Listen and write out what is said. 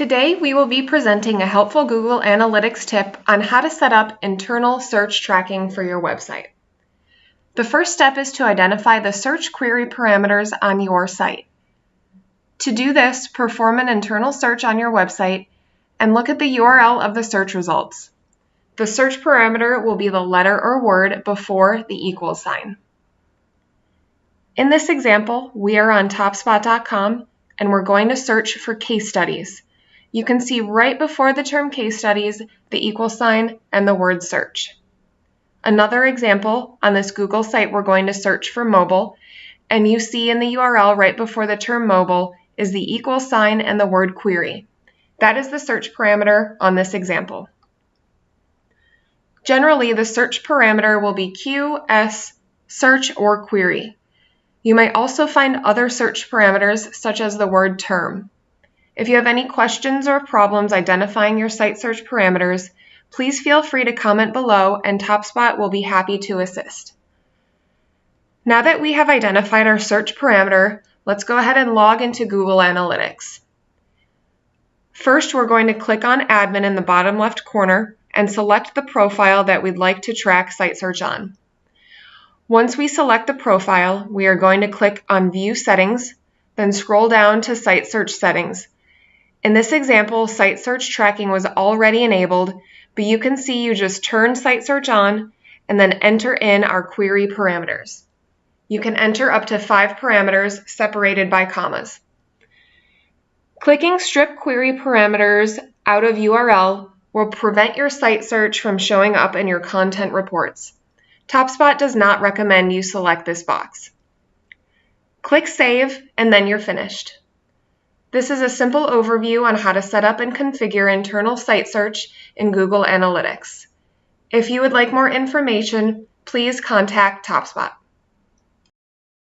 Today, we will be presenting a helpful Google Analytics tip on how to set up internal search tracking for your website. The first step is to identify the search query parameters on your site. To do this, perform an internal search on your website and look at the URL of the search results. The search parameter will be the letter or word before the equal sign. In this example, we are on TopSpot.com and we're going to search for case studies. You can see right before the term case studies, the equal sign and the word search. Another example, on this Google site, we're going to search for mobile, and you see in the URL right before the term mobile is the equal sign and the word query. That is the search parameter on this example. Generally, the search parameter will be Q, S, search, or query. You might also find other search parameters such as the word term. If you have any questions or problems identifying your site search parameters, please feel free to comment below and TopSpot will be happy to assist. Now that we have identified our search parameter, let's go ahead and log into Google Analytics. First, we're going to click on Admin in the bottom left corner and select the profile that we'd like to track site search on. Once we select the profile, we are going to click on View Settings, then scroll down to Site Search Settings. In this example, site search tracking was already enabled, but you can see you just turn site search on and then enter in our query parameters. You can enter up to 5 parameters separated by commas. Clicking Strip Query Parameters out of URL will prevent your site search from showing up in your content reports. TopSpot does not recommend you select this box. Click Save and then you're finished. This is a simple overview on how to set up and configure internal site search in Google Analytics. If you would like more information, please contact TopSpot.